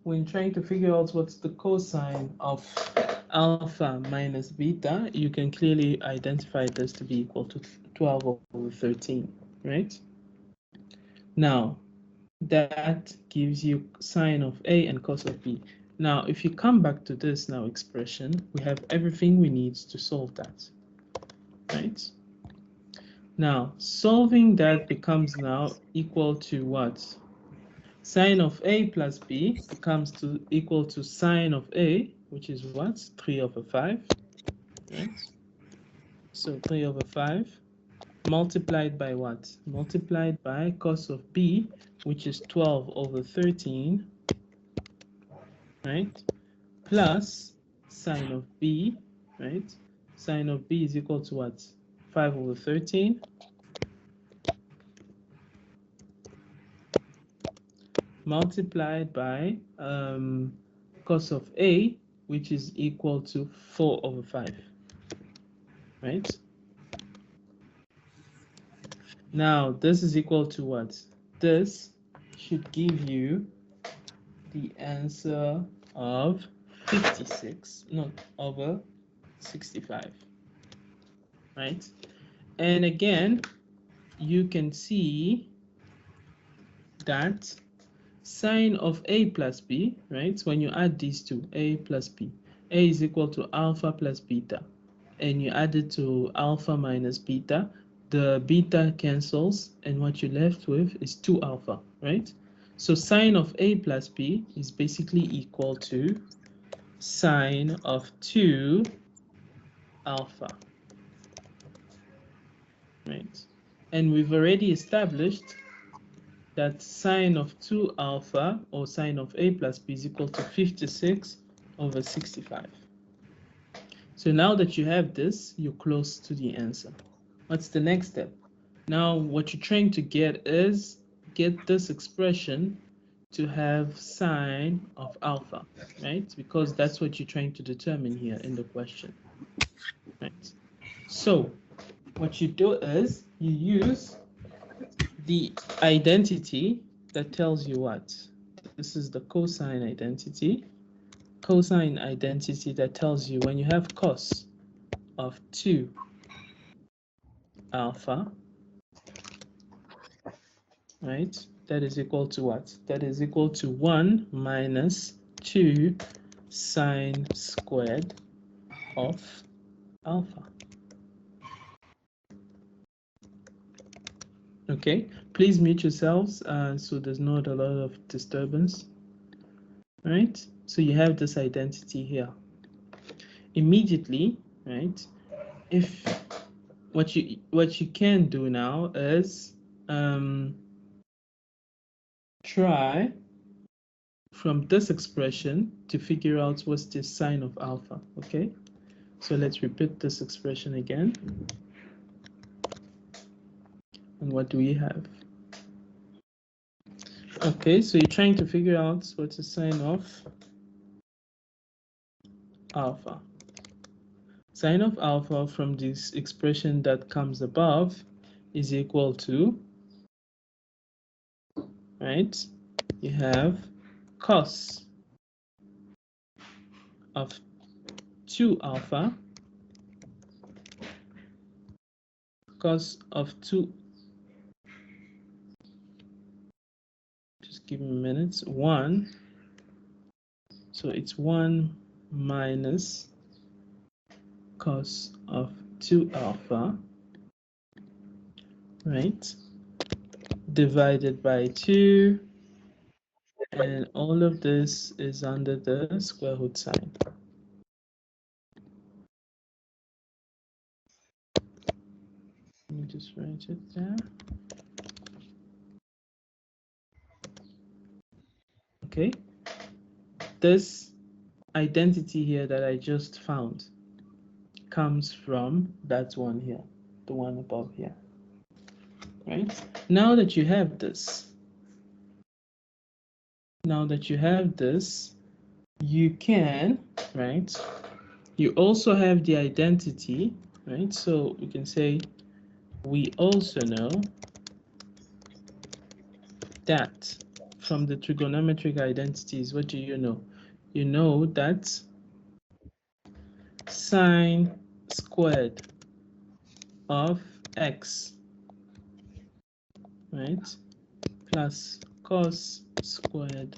when trying to figure out what's the cosine of alpha minus beta, you can clearly identify this to be equal to 12 over 13, right? Now, that gives you sine of A and cos of B. Now, if you come back to this now expression, we have everything we need to solve that, right? Now, solving that becomes now equal to what? Sine of A plus B becomes equal to sine of A, which is what? 3 over 5, right? So 3 over 5 multiplied by what? Multiplied by cos of B, which is 12 over 13, right? Plus sine of B, right? Sine of B is equal to what? 5 over 13. Multiplied by cos of A, which is equal to 4 over 5, right? Now, this is equal to what? This should give you the answer of 56, not over 65, right? And again, you can see that sine of A plus B, right? When you add these two, A plus B, A is equal to alpha plus beta, and you add it to alpha minus beta, the beta cancels, and what you're left with is 2 alpha, right? So sine of A plus B is basically equal to sine of 2 alpha, right? And we've already established that sine of 2 alpha, or sine of A plus B, is equal to 56 over 65. So now that you have this, you're close to the answer. What's the next step? Now what you're trying to get is get this expression to have sine of alpha, right? Because that's what you're trying to determine here in the question, right? So what you do is you use the identity that tells you what? This is the cosine identity. Cosine identity that tells you when you have cos of 2 alpha, right? That is equal to what? That is equal to 1 minus 2 sine squared of alpha. Okay, please mute yourselves so there's not a lot of disturbance. Right? So you have this identity here. Immediately, right? If what you can do now is try from this expression to figure out what's the sine of alpha. Okay, so let's repeat this expression again. And what do we have? Okay, so you're trying to figure out what's the sine of alpha. Sine of alpha from this expression that comes above is equal to, right? You have cos of 2 alpha, cos of 2, just give me minutes, 1, so it's 1 minus cos of 2 alpha, right, divided by 2, and all of this is under the square root sign. Let me just write it there. Okay, this identity here that I just found comes from that one here, the one above here, right? Now that you have this, you can, right? You also have the identity, right? So we can say we also know that from the trigonometric identities, what do you know? You know that sine squared of x, right, plus cos squared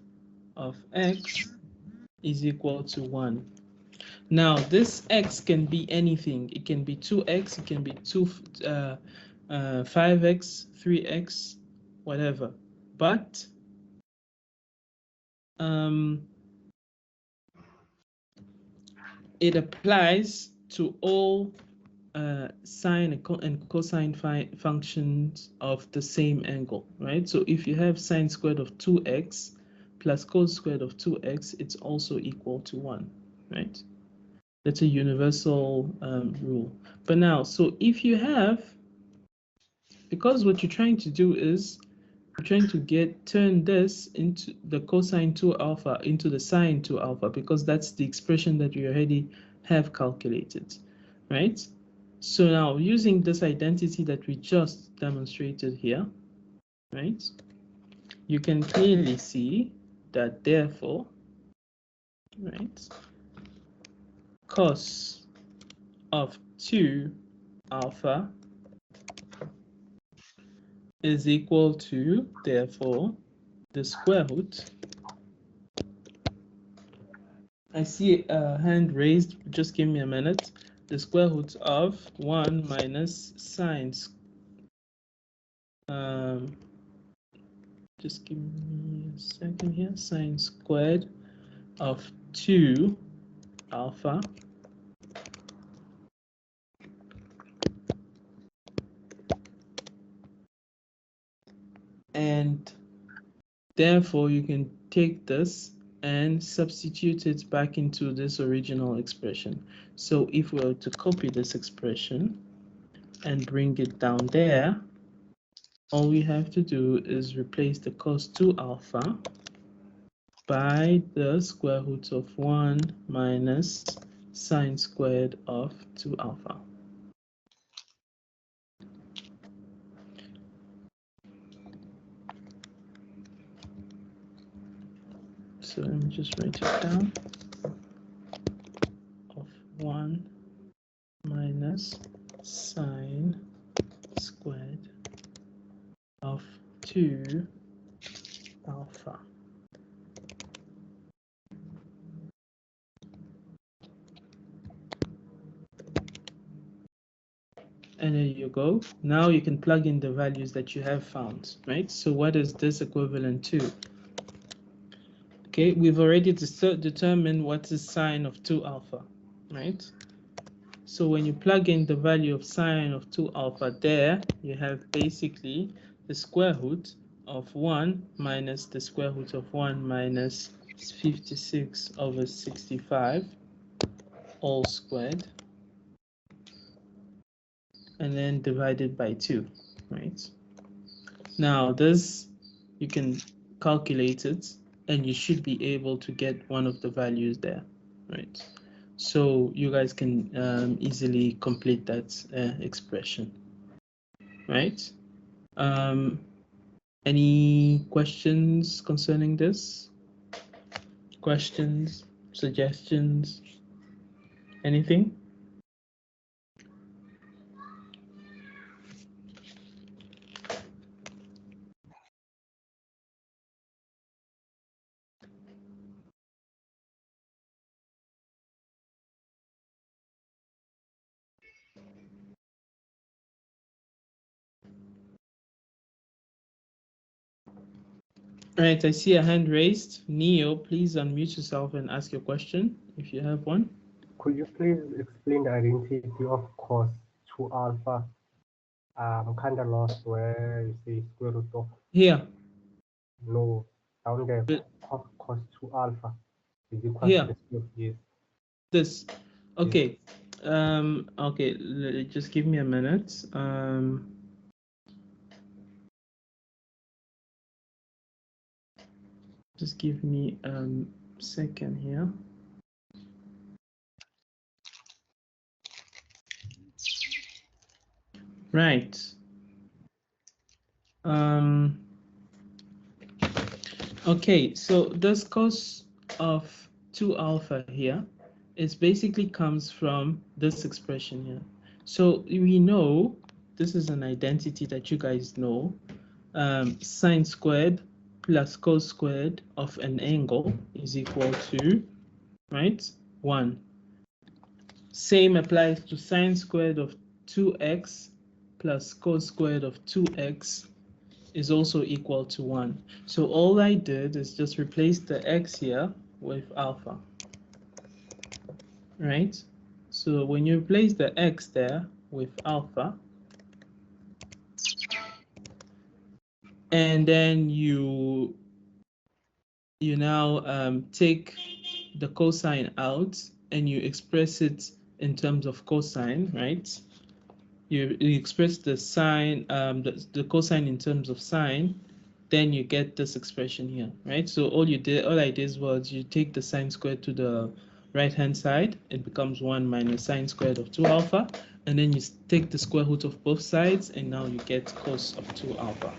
of x is equal to 1. Now, this x can be anything. It can be 2x, it can be 5x, 3x, whatever. But it applies to all sine and cosine functions of the same angle, right? So if you have sine squared of 2x plus cos squared of 2x, it's also equal to 1, right? That's a universal rule. But now, so if you have, because what you're trying to do is you're trying to turn this into the cosine 2 alpha into the sine 2 alpha, because that's the expression that you already have calculated, right? So now using this identity that we just demonstrated here, right, you can clearly see that therefore, right, cos of 2 alpha is equal to, therefore, the square root. I see a hand raised, just give me a minute. The square root of 1 minus sine, just give me a second here, sine squared of 2 alpha and therefore you can take this and substitute it back into this original expression. So if we were to copy this expression and bring it down there, all we have to do is replace the cos 2 alpha by the square root of 1 minus sine squared of 2 alpha. So let me just write it down. Of 1 minus sine squared of 2 alpha. And there you go. Now you can plug in the values that you have found, right? So what is this equivalent to? Okay, we've already determined what is sine of 2 alpha, right? So when you plug in the value of sine of 2 alpha there, you have basically the square root of 1 minus the square root of 1 minus 56 over 65 all squared, and then divided by 2, right? Now this, you can calculate it and you should be able to get one of the values there, right? So you guys can easily complete that expression, right? Any questions concerning this? Questions, suggestions, anything? All right, I see a hand raised. Neo, please unmute yourself and ask your question if you have one. Could you please explain the identity of cos 2 alpha? I'm kind of lost where you say square root of. Here. No, down there, cos 2 alpha is equal Here. to the square of, yes. This. Okay. Yes. Okay, just give me a minute. Just give me a second here. Right. Okay, so this cos of 2 alpha here is basically comes from this expression here. So we know this is an identity that you guys know. Sine squared plus cos squared of an angle is equal to, right, 1. Same applies to sine squared of 2x plus cos squared of 2x is also equal to 1. So all I did is just replace the x here with alpha, right? So when you replace the x there with alpha, and then you now take the cosine out and you express it in terms of cosine, right? You express the sine, the cosine in terms of sine, then you get this expression here, right? So all I did was you take the sine squared to the right-hand side, it becomes 1 minus sine squared of 2 alpha, and then you take the square root of both sides, and now you get cos of 2 alpha,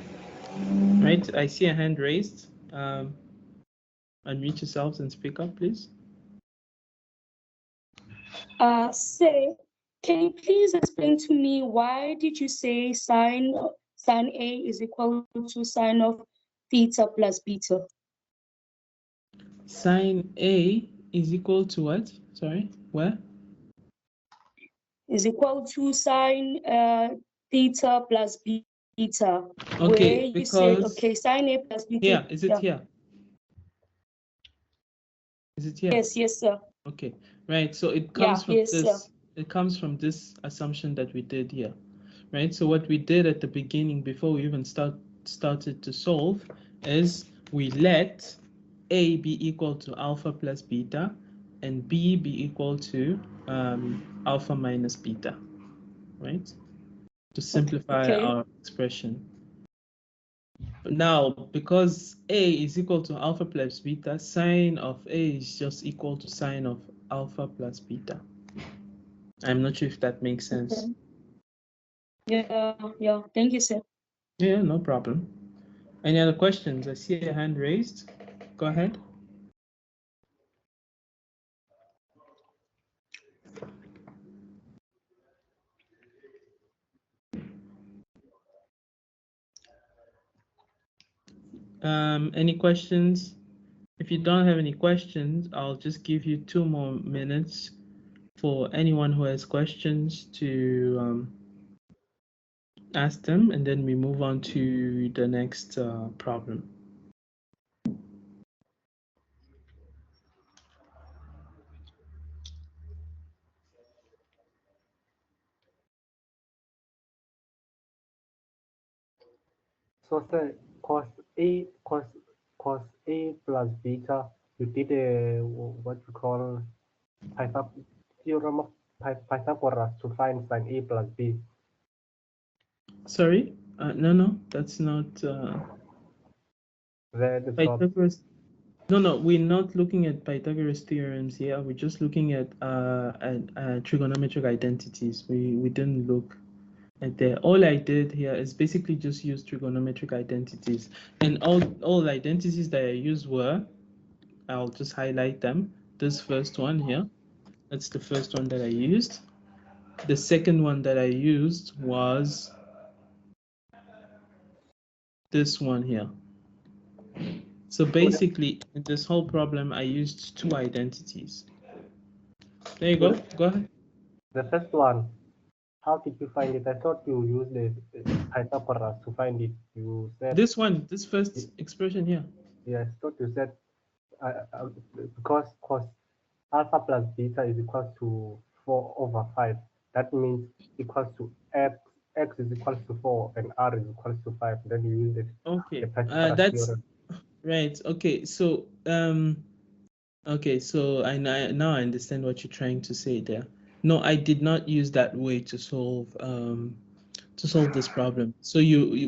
right? I see a hand raised. Unmute yourselves and speak up, please. Say, can you please explain to me why did you say sine A is equal to sine of theta plus beta? Sine A is equal to what? Sorry, where? Is equal to sine theta plus beta. Okay, where you because said, okay, sine A plus beta. here, is it here? Is it here? Yes, sir. Okay, right. So it comes from yes, this. sir. It comes from this assumption that we did here, right? So what we did at the beginning, before we even started to solve, is we let A be equal to alpha plus beta, and B be equal to alpha minus beta, right? To simplify our expression. Now, because A is equal to alpha plus beta, sine of A is just equal to sine of alpha plus beta. I'm not sure if that makes sense. Yeah. Thank you, sir. Yeah, no problem. Any other questions? I see a hand raised. Go ahead. Any questions? If you don't have any questions, I'll just give you 2 more minutes for anyone who has questions to ask them, and then we move on to the next problem. So sir, cos A plus beta, you did a what you call theorem of Pythagoras to find sine A plus B. Sorry? No, that's not Pythagoras. No, we're not looking at Pythagoras theorems here. We're just looking at trigonometric identities. We didn't look at there. All I did here is basically just use trigonometric identities, and all identities that I used were, I'll just highlight them. This first one here, that's the first one that I used. The second one that I used was this one here. So basically, in this whole problem, I used 2 identities. There you go. Go ahead. The first one, how did you find it? I thought you used the Pythagoras to find it. You said this first expression here. Yes, I thought you said because cos alpha plus beta is equal to 4/5. That means equals to x is equals to 4 and r is equals to 5. Then you use the Pythagoras That's theorem. right. Okay, so I now I understand what you're trying to say there. No, I did not use that way to solve this problem. So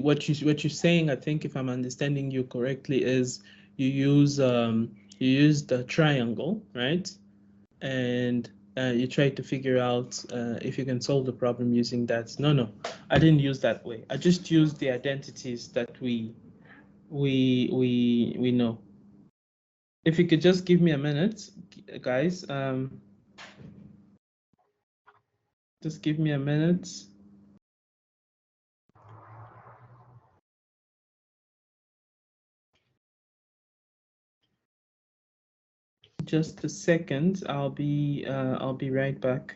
what you're saying, I think if I'm understanding you correctly, is you use the triangle, right? And you try to figure out if you can solve the problem using that. No, I didn't use that way. I just used the identities that we know. If you could just give me a minute, guys. Just give me a minute. Just a second. I'll be right back.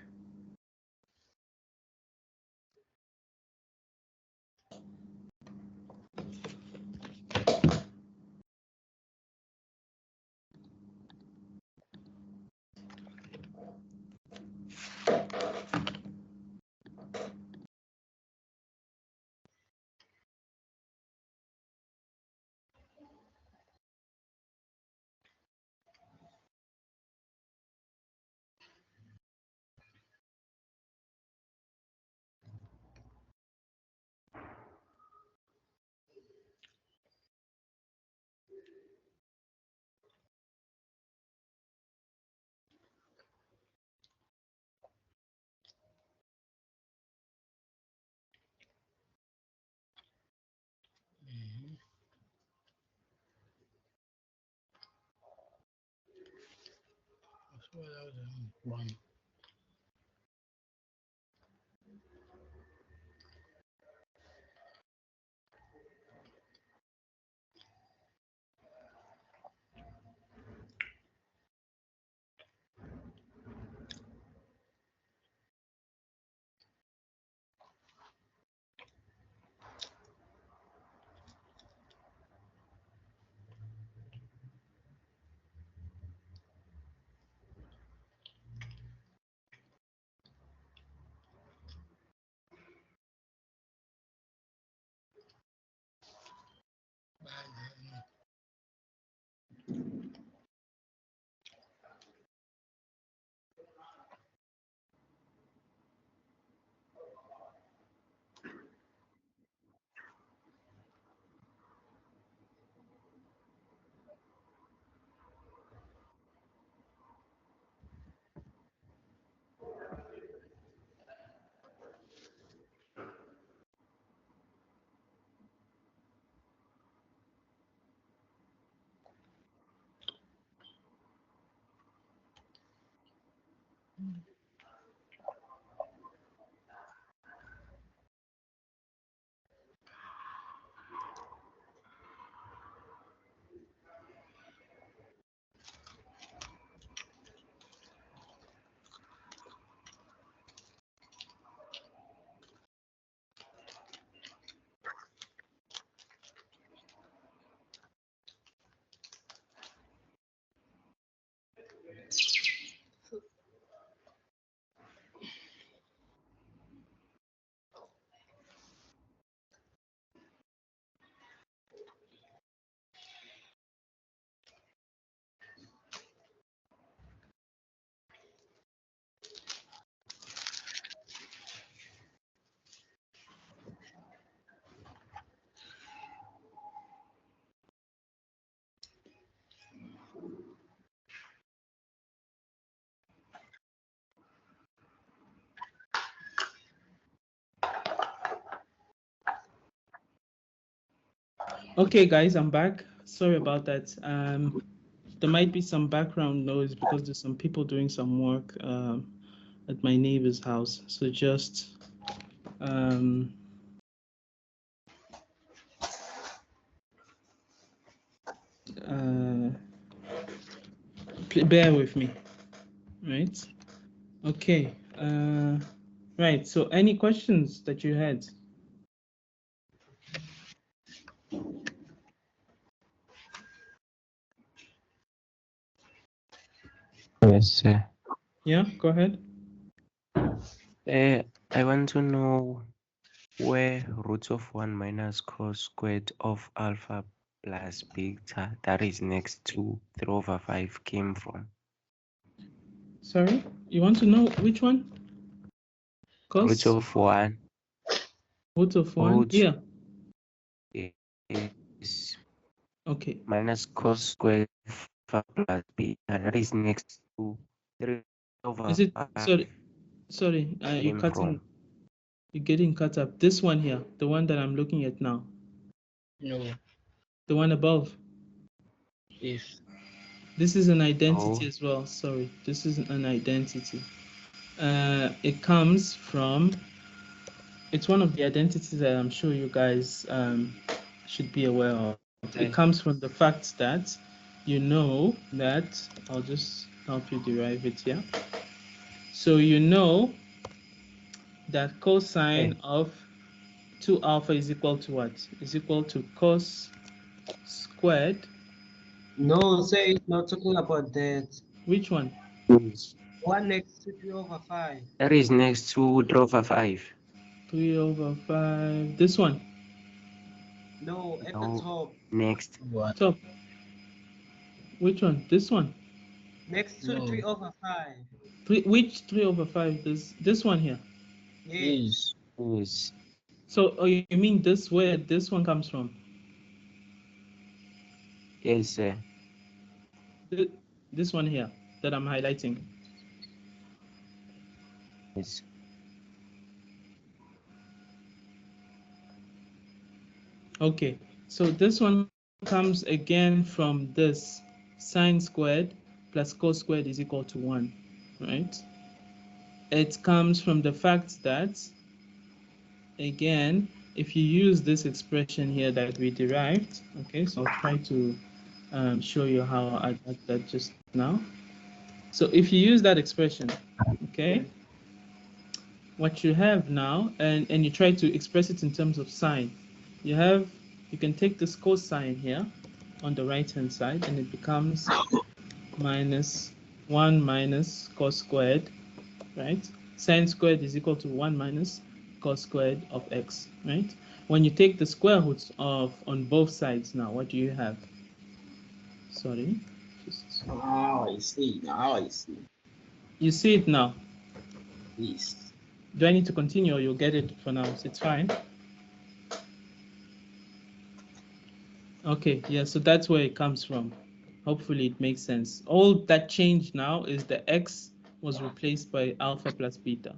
Okay, guys, I'm back. Sorry about that. There might be some background noise because there's some people doing some work at my neighbor's house. So just bear with me, right? Okay. Right. So any questions that you had? Yes, sir. Yeah, go ahead. I want to know where root of 1 minus cos squared of alpha plus beta that is next to 3 over 5 came from. Sorry, you want to know which one? Root of 1. Root of 1? Yeah. Is okay. Minus cos squared of alpha plus beta that is next to 3 over Is it 5. Sorry, you're getting cut up. This one here, the one that I'm looking at now. No. The one above. Yes. This is an identity No. as well. Sorry, this is an identity. It comes from, it's one of the identities that I'm sure you guys should be aware of. Okay. It comes from the fact that you know that, I'll just help you derive it here. So you know that cosine of 2 alpha is equal to what? Is equal to cos squared. No, say it's not talking about that. Which one? One next to 3/5. That is next to 3/5. 3/5. This one. No, at the No. top. Next. Top. Which one? This one. Next to 3/5. Which 3/5? This one here. Yes. Yes. So, oh, you mean this, where this one comes from? Yes, sir. This one here that I'm highlighting. Yes. Okay, so this one comes again from this sine squared plus cos squared is equal to 1, right? It comes from the fact that, again, if you use this expression here that we derived, okay, so I'll try to show you how I got that just now. So if you use that expression, okay, what you have now, and you try to express it in terms of sine, you can take this cosine here on the right hand side, and it becomes minus 1 minus cos squared, right? Sine squared is equal to 1 minus cos squared of x, right? When you take the square roots of on both sides now, what do you have? Sorry. Now I see. Now I see. You see it now. Yes. Do I need to continue, or you'll get it for now? It's fine. Okay, yeah, so that's where it comes from. Hopefully it makes sense. All that changed now is the x was replaced by alpha plus beta.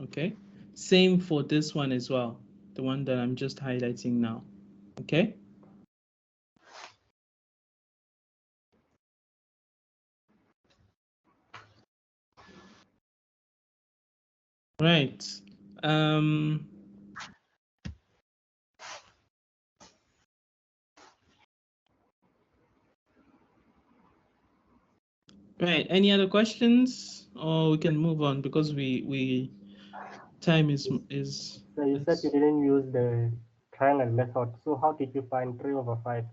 Okay, same for this one as well, the one that I'm just highlighting now. Okay. Right. Right. Any other questions, or we can move on because time is. So you said you didn't use the triangle method. So how did you find 3/5?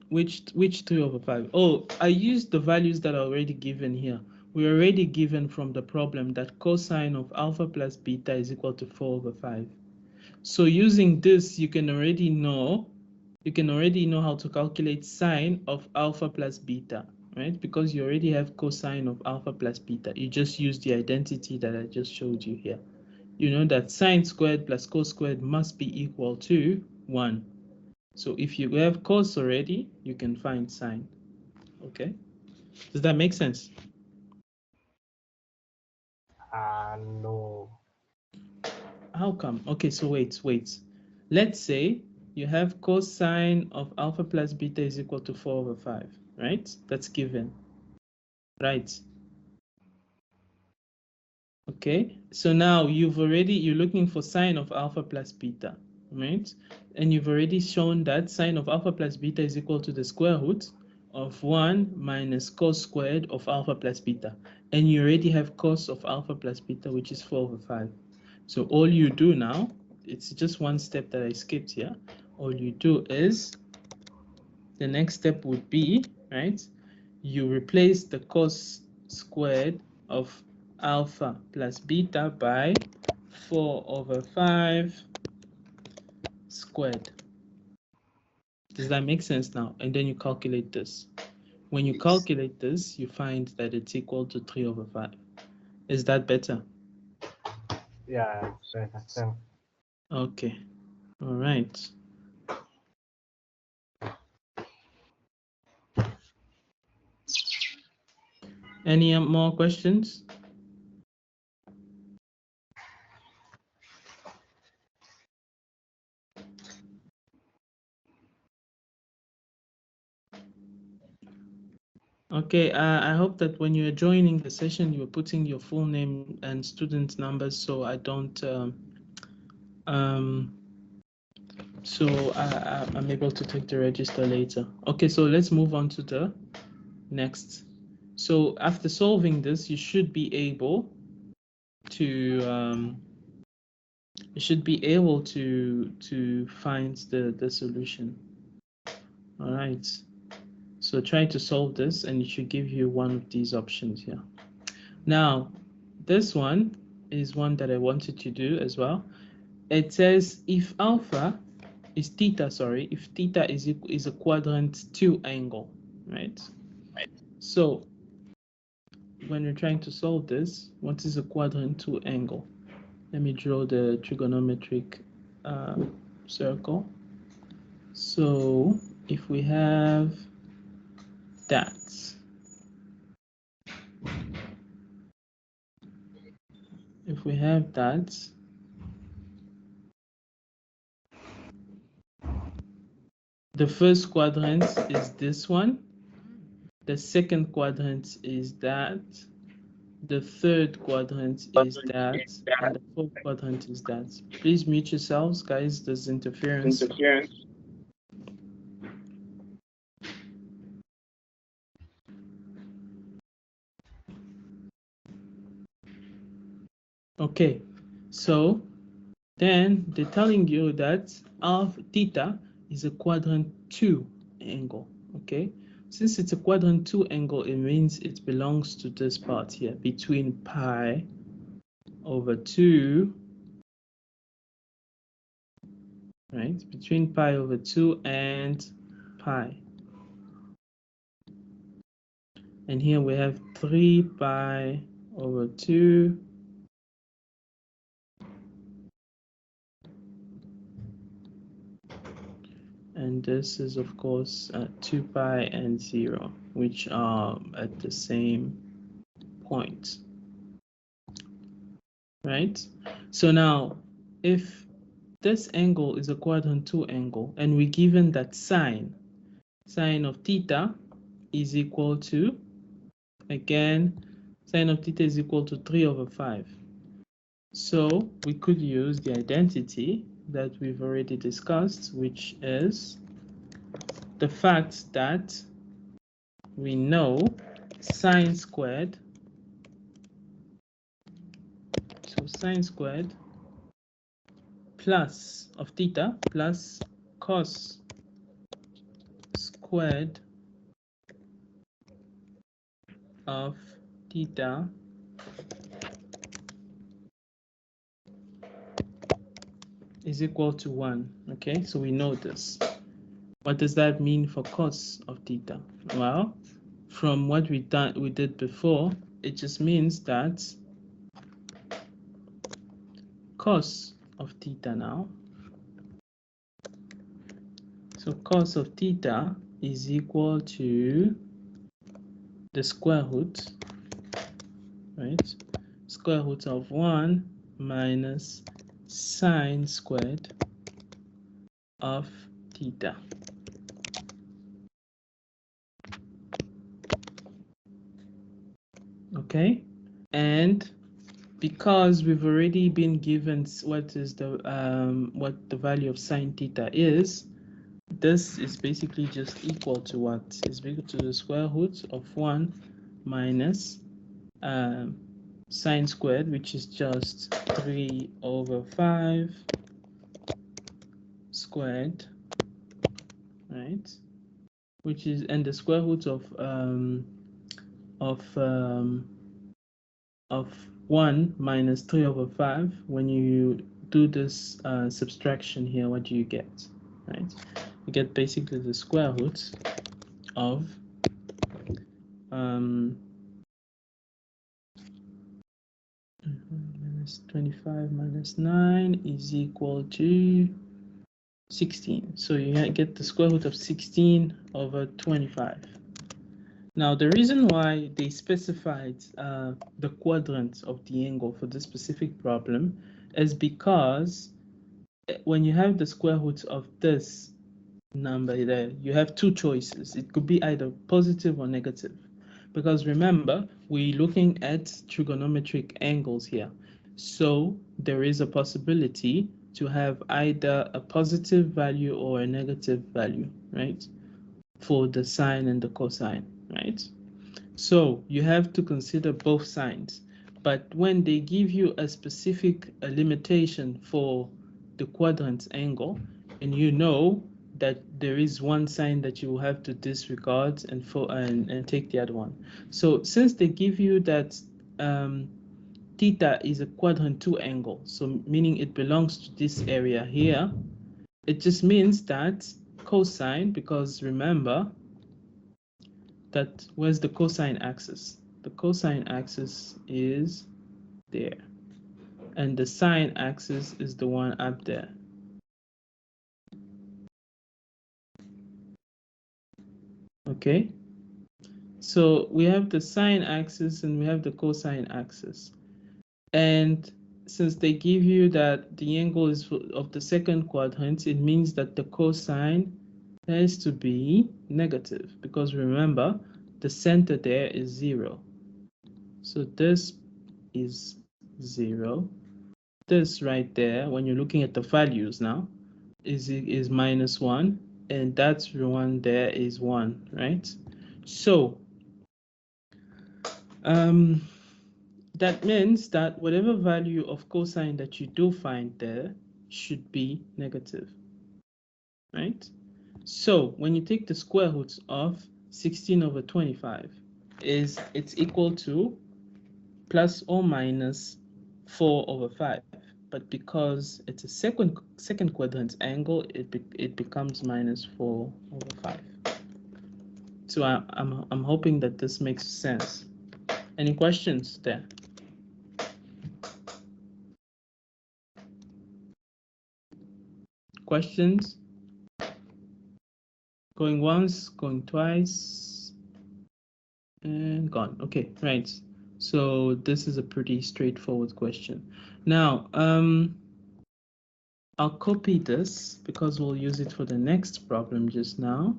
Which 3/5? Oh, I used the values that are already given here. We're already given from the problem that cosine of alpha plus beta is equal to 4/5. So using this, you can already know how to calculate sine of alpha plus beta, right? Because you already have cosine of alpha plus beta. You just use the identity that I just showed you here. You know that sine squared plus cos squared must be equal to 1. So if you have cos already, you can find sine. Okay, does that make sense? No. How come? Okay, so wait. Let's say you have cosine of alpha plus beta is equal to 4/5, right? That's given, right? Okay, so now you're looking for sine of alpha plus beta, right? And you've already shown that sine of alpha plus beta is equal to the square root of 1 minus cos squared of alpha plus beta. And you already have cos of alpha plus beta, which is 4/5. So all you do now, it's just one step that I skipped here. All you do is, the next step would be, right? You replace the cos squared of alpha plus beta by 4/5 squared. Does that make sense now? And then you calculate this. When you calculate this, you find that it's equal to 3/5. Is that better? Yeah, it's better. Thanks. Okay. All right. Any more questions? Okay, I hope that when you're joining the session, you're putting your full name and student numbers, so I don't, so I'm able to take the register later. Okay, so let's move on to the next. So after solving this, you should be able to find the solution. All right. So try to solve this, and it should give you one of these options here. Now, this one is one that I wanted to do as well. It says if theta is a quadrant 2 angle, right? So when we're trying to solve this, what is a quadrant 2 angle? Let me draw the trigonometric circle. So if we have that, the first quadrant is this one, the second quadrant is that, the third quadrant is that, and the fourth quadrant is that. Please mute yourselves, guys, there's interference. Okay, so then they're telling you that theta is a quadrant 2 angle, okay? Since it's a quadrant 2 angle, it means it belongs to this part here, between pi over 2, right? Between pi over 2 and pi. And here we have 3 pi over 2 and this is of course 2 pi and 0, which are at the same point, right? So now if this angle is a quadrant 2 angle and we're given that sine of theta is equal to, again, sine of theta is equal to 3/5. So we could use the identity that we've already discussed, which is the fact that we know sine squared, so sine squared plus of theta plus cos squared of theta is equal to 1. Okay, so we know this. What does that mean for cos of theta? Well, from what we did before, it just means that cos of theta now, so cos of theta is equal to the square root, right? Square root of 1 minus sine squared of theta. Okay, and because we've already been given what the value of sine theta is, this is basically just equal to what? It's equal to the square root of 1 minus sine squared, which is just 3/5 squared, right? Which is, and the square root of 1 minus 3/5. When you do this subtraction here, what do you get? Right? You get basically the square root of minus 25 minus 9 is equal to 16. So you get the square root of 16/25. Now, the reason why they specified the quadrant of the angle for this specific problem is because when you have the square root of this number there, you have two choices. It could be either positive or negative. Because remember, we're looking at trigonometric angles here. So there is a possibility to have either a positive value or a negative value, right? For the sine and the cosine, right? So you have to consider both signs. But when they give you a specific limitation for the quadrant angle, and you know that there is one sign that you will have to disregard and take the other one. So since they give you that theta is a quadrant 2 angle, so meaning it belongs to this area here, it just means that cosine, because remember that where's the cosine axis? The cosine axis is there, and the sine axis is the one up there. Okay, so we have the sine axis and we have the cosine axis, and since they give you that the angle is of the second quadrant, it means that the cosine has to be negative, because remember the center there is 0. So this is 0. This right there, when you're looking at the values now, is -1, and that's the one there is 1, right? So that means that whatever value of cosine that you do find there should be negative, right? So when you take the square root of 16/25, it's equal to plus or minus 4/5. But because it's a second quadrant angle, it becomes -4/5. So I'm hoping that this makes sense. Any questions there? Questions? Going once, going twice, and gone. Okay, right. So this is a pretty straightforward question. Now, I'll copy this because we'll use it for the next problem just now.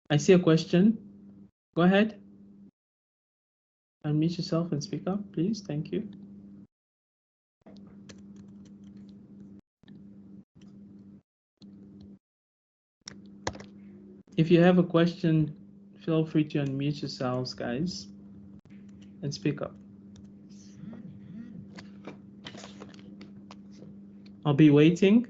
I see a question. Go ahead. Unmute yourself and speak up, please. Thank you. If you have a question, feel free to unmute yourselves, guys, and speak up. I'll be waiting.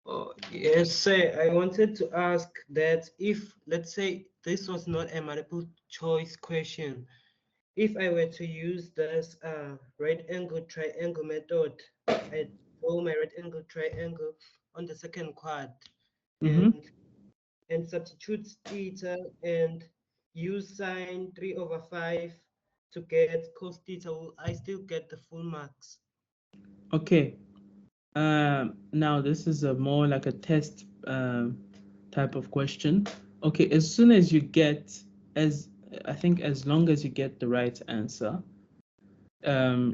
Oh, yes, sir. I wanted to ask that if, let's say, this was not a multiple choice question, if I were to use this right angle triangle method, I draw my right angle triangle on the second quad and substitute theta and use sine 3/5 to get cos theta, will I still get the full marks? Okay. Now this is a more like a test type of question. Okay, as soon as you get, I think as long as you get the right answer,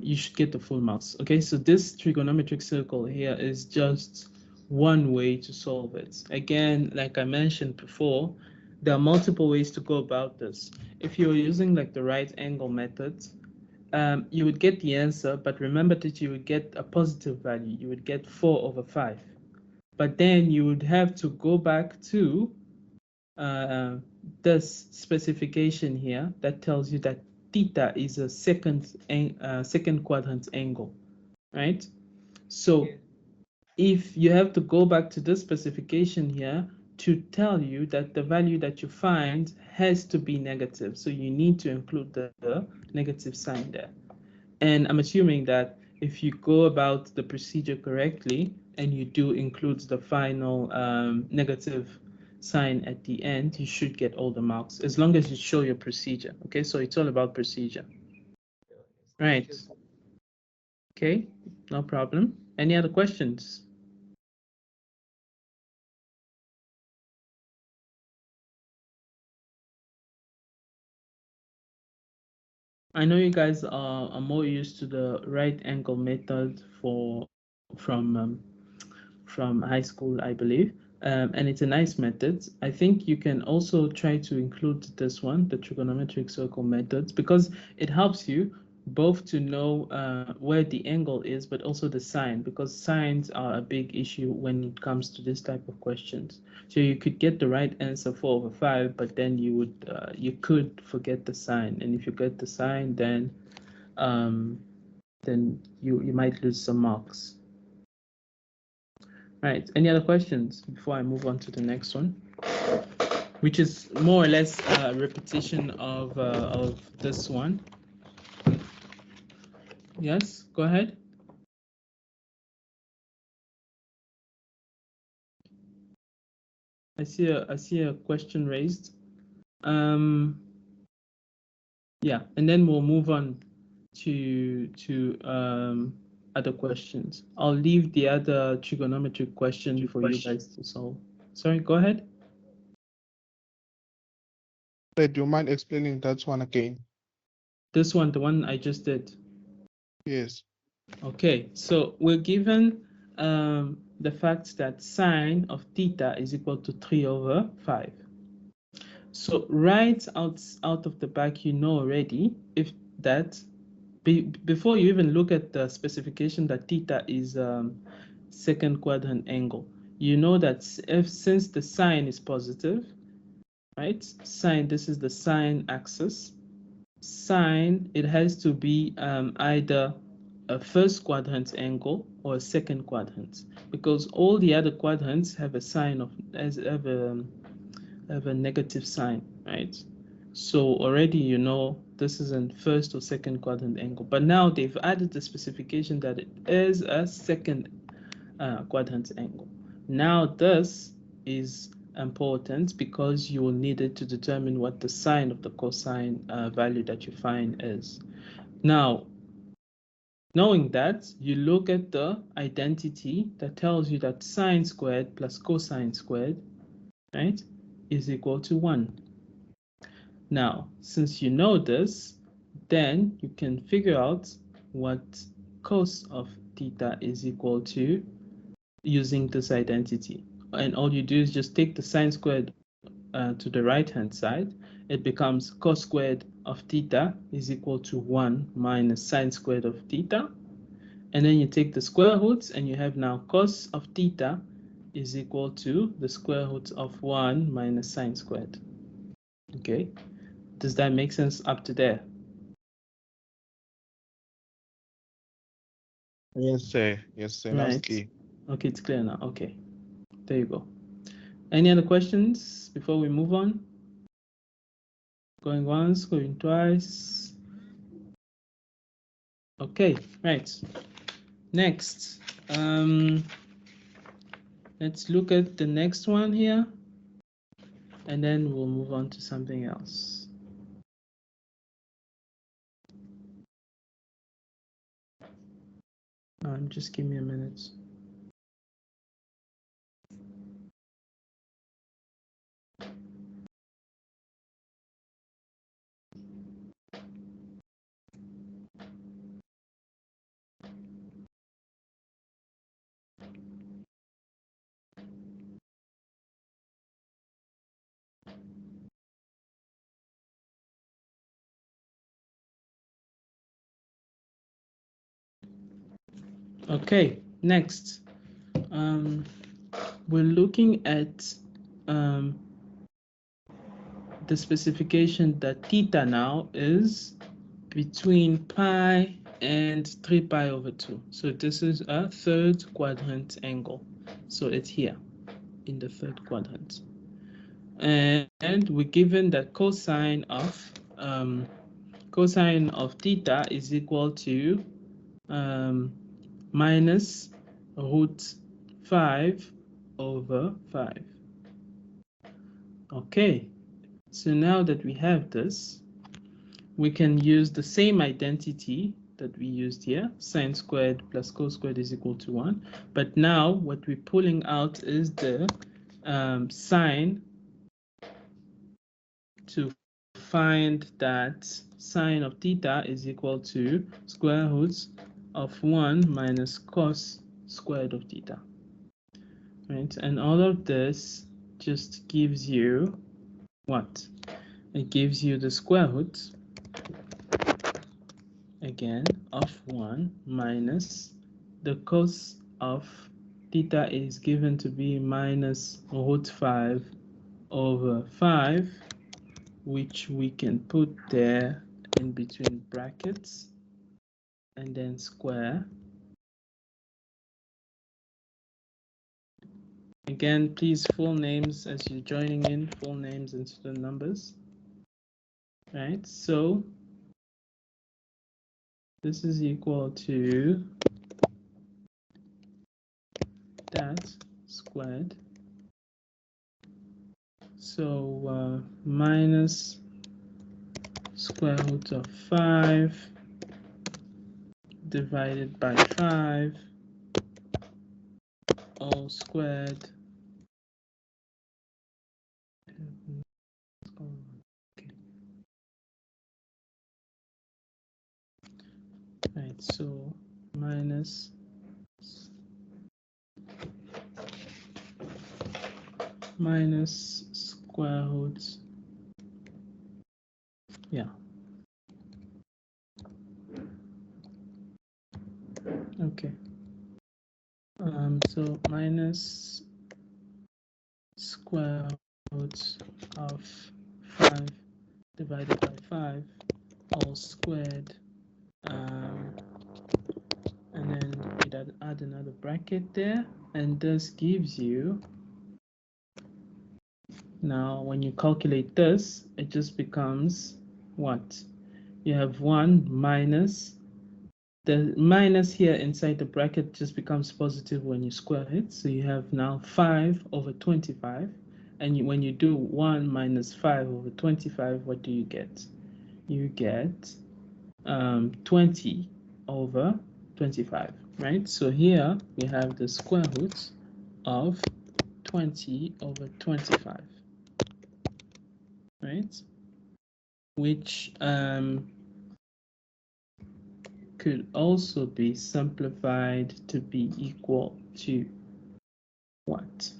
you should get the full marks. Okay, so this trigonometric circle here is just one way to solve it. Again, like I mentioned before, there are multiple ways to go about this. If you're using like the right angle method, you would get the answer, but remember that you would get a positive value. You would get 4/5. But then you would have to go back to this specification here that tells you that theta is a second quadrant angle, right? So if you have to go back to this specification here to tell you that the value that you find has to be negative, so you need to include the negative sign there. And I'm assuming that if you go about the procedure correctly and you do include the final negative sign at the end, you should get all the marks as long as you show your procedure. Okay, so it's all about procedure. Right. Okay, no problem. Any other questions? I know you guys are more used to the right angle method from high school, I believe. and it's a nice method. I think you can also try to include this one, the trigonometric circle methods, because it helps you both to know where the angle is, but also the sign, because signs are a big issue when it comes to this type of questions. So you could get the right answer 4/5, but then you could forget the sign, and if you get the sign, then you might lose some marks. Right, any other questions before I move on to the next one, which is more or less a repetition of this one? Yes, go ahead. I see a question raised. Yeah, and then we'll move on to other questions. I'll leave the other trigonometric question for you guys to solve. Sorry, go ahead. Do you mind explaining that one again? This one, the one I just did. Yes. Okay, so we're given the fact that sine of theta is equal to 3/5. So right out of the back, you know already if that before you even look at the specification that theta is second quadrant angle, you know that since the sine is positive, right? Sine, this is the sine axis. Sine, it has to be either a first quadrant angle or a second quadrant, because all the other quadrants have a sign of have a negative sign, right? So already you know this is a first or second quadrant angle, but now they've added the specification that it is a second quadrant angle. Now this is important because you will need it to determine what the sine of the cosine value that you find is. Now, knowing that, you look at the identity that tells you that sine squared plus cosine squared, right, is equal to 1. Now, since you know this, then you can figure out what cos of theta is equal to using this identity. And all you do is just take the sine squared to the right hand side. It becomes cos squared of theta is equal to 1 minus sine squared of theta. And then you take the square roots and you have now cos of theta is equal to the square root of 1 minus sine squared. Okay, does that make sense up to there? Yes, sir. Yes, sir. That's Right. clear. Okay, it's clear now. Okay, there you go. Any other questions before we move on? Going once, going twice. Okay, right. Next, let's look at the next one here, and then we'll move on to something else. Just give me a minute. Okay, next, we're looking at the specification that theta now is between pi and 3 pi over 2. So this is a third quadrant angle. So it's here in the third quadrant. And we're given that cosine of theta is equal to minus root 5 over 5. Okay, so now that we have this, we can use the same identity that we used here. Sine squared plus cos squared is equal to 1. But now what we're pulling out is the sine to find that sine of theta is equal to square roots of 1 minus cos squared of theta. right? And all of this just gives you what? It gives you the square root, again, of 1 minus the cos of theta is given to be minus root 5 over 5, which we can put there in between brackets and then square. Again, please, full names as you're joining in, full names into the numbers, right? So this is equal to that squared. So minus square root of 5 divided by 5 all squared. Okay. Right, so minus square root, yeah. Okay. So minus square root of 5 divided by 5 all squared, and then we add another bracket there, and this gives you, now when you calculate this, it just becomes what? You have 1 minus, the minus here inside the bracket just becomes positive when you square it. So you have now 5 over 25. And when you do 1 minus 5 over 25, what do you get? You get 20 over 25, right? So here we have the square root of 20 over 25, right? Which could also be simplified to be equal to what?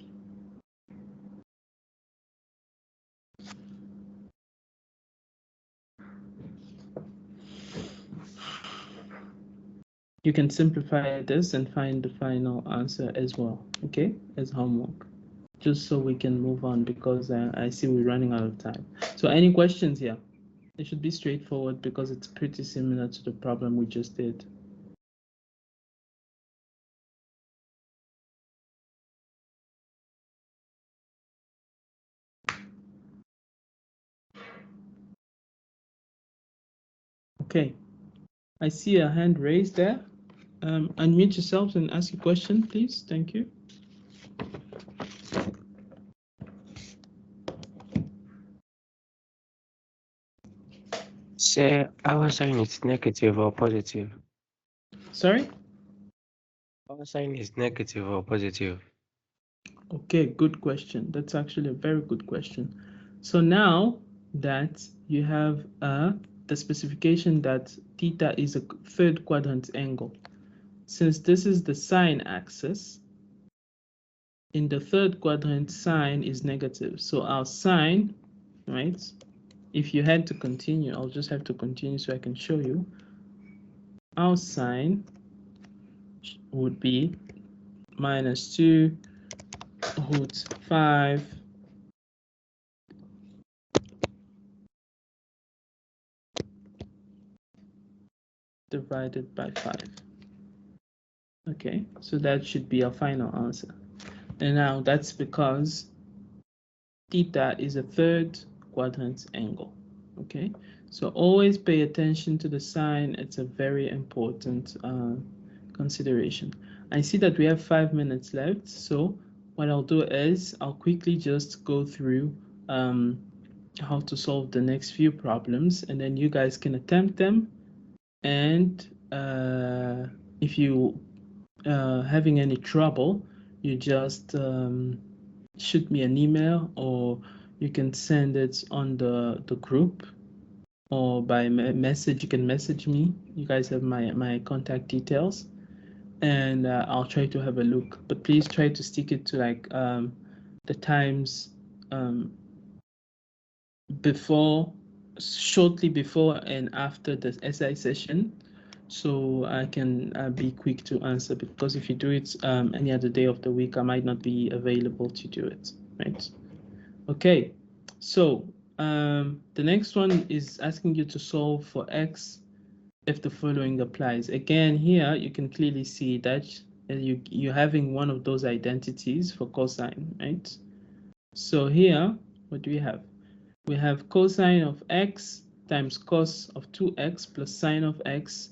You can simplify this and find the final answer as well, okay, as homework, just so we can move on, because I see we're running out of time. So any questions here? It should be straightforward because it's pretty similar to the problem we just did. Okay, I see a hand raised there. Unmute yourselves and ask a question, please. Thank you. Say our sign is negative or positive. Sorry? Our sign is negative or positive. Okay, good question. That's actually a very good question. So now that you have the specification that theta is a third quadrant angle, since this is the sine axis, in the third quadrant, sine is negative. So our sine, right? If you had to continue, I'll just have to continue so I can show you. Our sine would be minus 2 root 5 divided by 5. Okay, so that should be our final answer. And now that's because theta is a third quadrant angle. Okay, so always pay attention to the sign. It's a very important consideration. I see that we have 5 minutes left, so what I'll do is I'll quickly just go through how to solve the next few problems, and then you guys can attempt them. And if you having any trouble, you just shoot me an email, or you can send it on the group, or by message. You can message me. You guys have my contact details, and I'll try to have a look, but please try to stick it to like the times before, shortly before and after the SI session, so I can be quick to answer, because if you do it any other day of the week, I might not be available to do it, right? Okay, so the next one is asking you to solve for x if the following applies. Again, here you can clearly see that you're having one of those identities for cosine, right? So here, what do we have? We have cosine of x times cos of 2x plus sine of x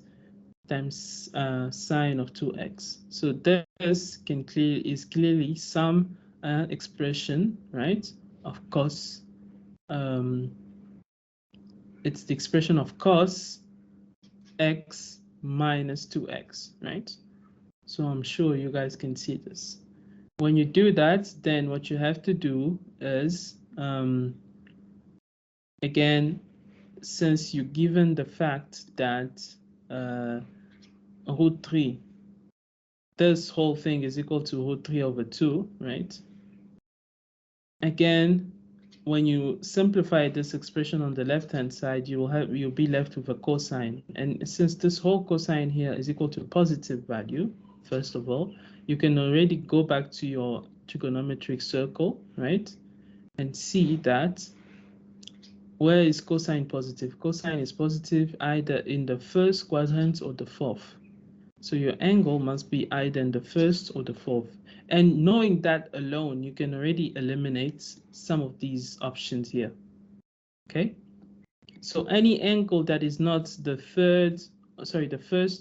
times sine of 2x. So this is clearly some expression, right, of cos. It's the expression of cos x minus 2x, right? So I'm sure you guys can see this. When you do that, then what you have to do is, again, since you're given the fact that root 3, this whole thing is equal to root 3 over 2, right? Again, when you simplify this expression on the left-hand side, you'll be left with a cosine. And since this whole cosine here is equal to a positive value, first of all, you can already go back to your trigonometric circle, right? And see that where is cosine positive? Cosine is positive either in the first quadrant or the fourth. So your angle must be either in the first or the fourth. And knowing that alone, you can already eliminate some of these options here. Okay? So any angle that is not the first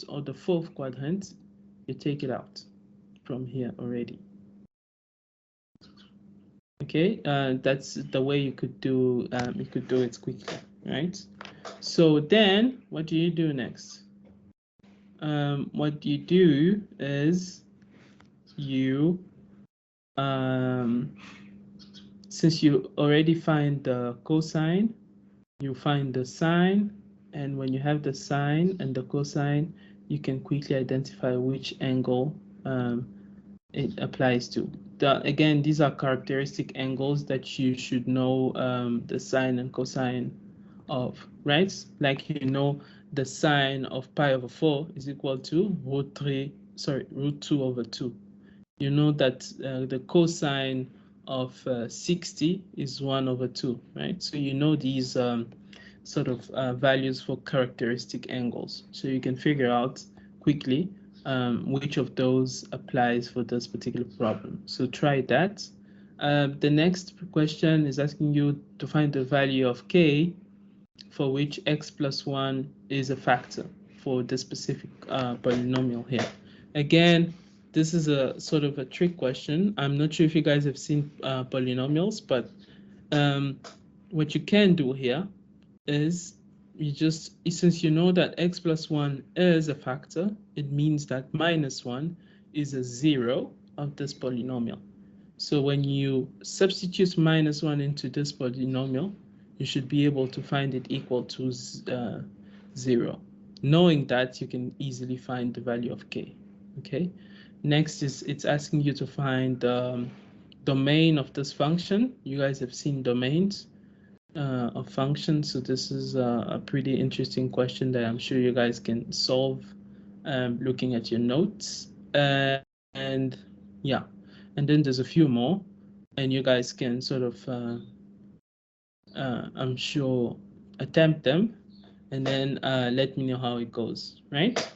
or the fourth quadrant, you take it out from here already. Okay, that's the way you could do it quickly, right? So then what do you do next? What you do is you since you already find the cosine, you find the sine, and when you have the sine and the cosine, you can quickly identify which angle it applies to. Again, these are characteristic angles that you should know the sine and cosine of, right? Like, you know, the sine of pi over 4 is equal to root 2 over 2. You know that the cosine of 60 is 1 over 2, right? So you know these sort of values for characteristic angles. So you can figure out quickly which of those applies for this particular problem. So try that. The next question is asking you to find the value of k for which x plus 1 is a factor for this specific polynomial here. Again, this is a sort of a trick question. I'm not sure if you guys have seen polynomials, but what you can do here is since you know that x plus 1 is a factor, it means that minus 1 is a 0 of this polynomial. So when you substitute minus 1 into this polynomial, you should be able to find it equal to 0. Knowing that, you can easily find the value of k. Okay. Next is it's asking you to find the domain of this function. You guys have seen domains of functions, so this is a pretty interesting question that I'm sure you guys can solve looking at your notes. And yeah, and then there's a few more, and you guys can sort of I'm sure attempt them, and then let me know how it goes, right?